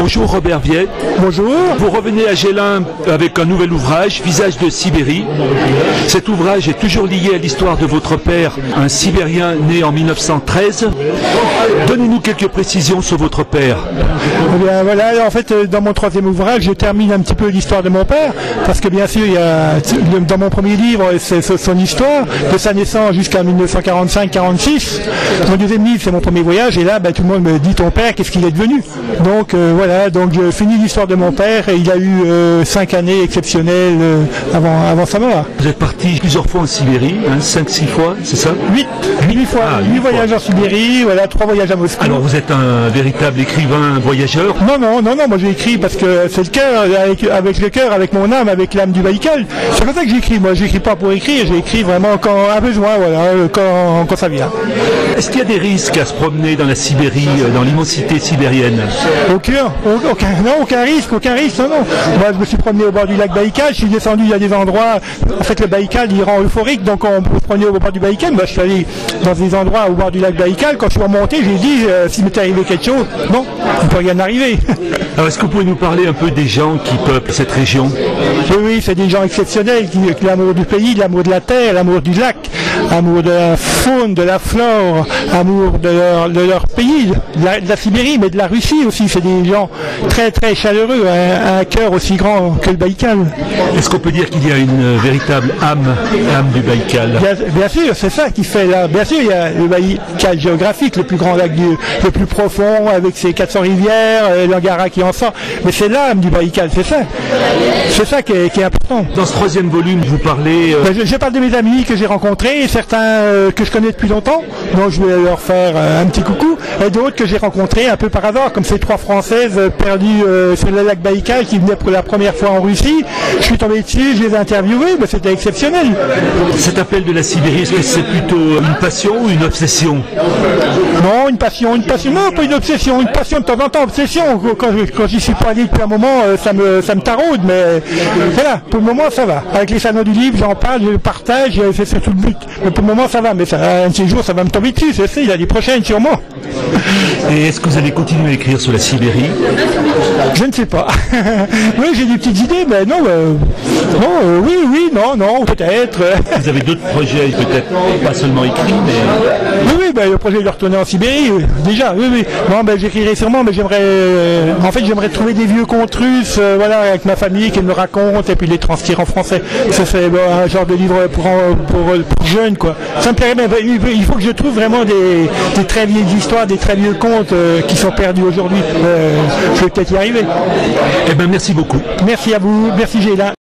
Bonjour Robert Viette. Bonjour. Vous revenez à Gélin avec un nouvel ouvrage, Visage de Sibérie. Cet ouvrage est toujours lié à l'histoire de votre père, un Sibérien né en 1913. Donnez-nous quelques précisions sur votre père. Eh bien, voilà, en fait, dans mon troisième ouvrage, je termine un petit peu l'histoire de mon père, parce que bien sûr, il y a, dans mon premier livre, c'est son histoire, de sa naissance jusqu'à 1945-46. Mon deuxième livre, c'est mon premier voyage, et là, tout le monde me dit ton père, qu'est-ce qu'il est devenu? Donc voilà, donc je finis l'histoire de mon père, et il a eu 5 années exceptionnelles avant sa mort. Vous êtes parti plusieurs fois en Sibérie, 5-6 fois, c'est ça? 8 fois, 8 voyages en Sibérie, voilà, 3 voyages à Moscou. Alors vous êtes un véritable écrivain voyageur? Non, moi j'ai écrit parce que c'est le cœur, avec le cœur, avec mon âme, avec l'âme du Baïkal. C'est comme ça que j'écris, moi j'écris pas pour écrire, j'écris vraiment quand un besoin, voilà, quand ça vient. Est-ce qu'il y a des risques à se promener dans la Sibérie, dans l'immensité sibérienne? Aucun risque, non. Moi je me suis promené au bord du lac Baïkal, je suis descendu, il y a des endroits, en fait le Baïkal il rend euphorique, donc on peut se promener au bord du Baïkal. Moi je suis allé dans des endroits au bord du lac Baïkal, quand je suis remonté, j'ai dit, s'il m'était arrivé quelque chose, non, il ne peut rien arriver. Alors est-ce que vous pouvez nous parler un peu des gens qui peuplent cette région? Oui, c'est des gens exceptionnels, qui l'amour du pays, l'amour de la terre, l'amour du lac, amour de la faune, de la flore, amour de leur pays, de la Sibérie, mais de la Russie aussi. C'est des gens très très chaleureux, un cœur aussi grand que le Baïkal. Est-ce qu'on peut dire qu'il y a une véritable âme du Baïkal? Bien sûr, c'est ça qui fait là. Bien sûr, il y a le Baïkal géographique, le plus grand lac le plus profond, avec ses 400 rivières, l'Angara qui en sort. Mais c'est l'âme du Baïkal, c'est ça. C'est ça qui est important. Dans ce troisième volume, vous parlez... Je parle de mes amis que j'ai rencontrés, certains que je connais depuis longtemps, donc je vais leur faire un petit coucou, et d'autres que j'ai rencontrés un peu par hasard, comme ces 3 Françaises perdues sur le lac Baïkal qui venaient pour la première fois en Russie. Je suis tombé dessus, je les ai interviewés, mais c'était exceptionnel. Cet appel de la Sibérie, est-ce que c'est plutôt une passion ou une obsession? Non, une passion, non, pas une obsession, une passion de temps en temps, obsession. Quand j'y suis pas allé depuis un moment, ça me taraude, mais voilà, pour le moment ça va. Avec les salons du livre, j'en parle, je le partage, c'est tout le but. Mais pour le moment ça va, mais un de ces jours ça va me tomber dessus, c'est ça, il y a des prochaines sûrement. Et est-ce que vous allez continuer à écrire sur la Sibérie? Je ne sais pas. Oui, j'ai des petites idées, mais non, non, peut-être. Vous avez d'autres projets, peut-être pas seulement écrits, mais... Oui, le projet de retourner en Sibérie, déjà, oui. Non, j'écrirai sûrement, mais j'aimerais trouver des vieux contes russes, voilà, avec ma famille qui me raconte, et puis les transcrire en français. Ça fait un genre de livre pour jeunes, quoi. Ça me plairait, mais il faut que je trouve vraiment des très vieilles histoires, des très vieux contes qui sont perdus aujourd'hui. Je vais peut-être y arriver. Eh bien, merci beaucoup. Merci à vous, merci Gélin.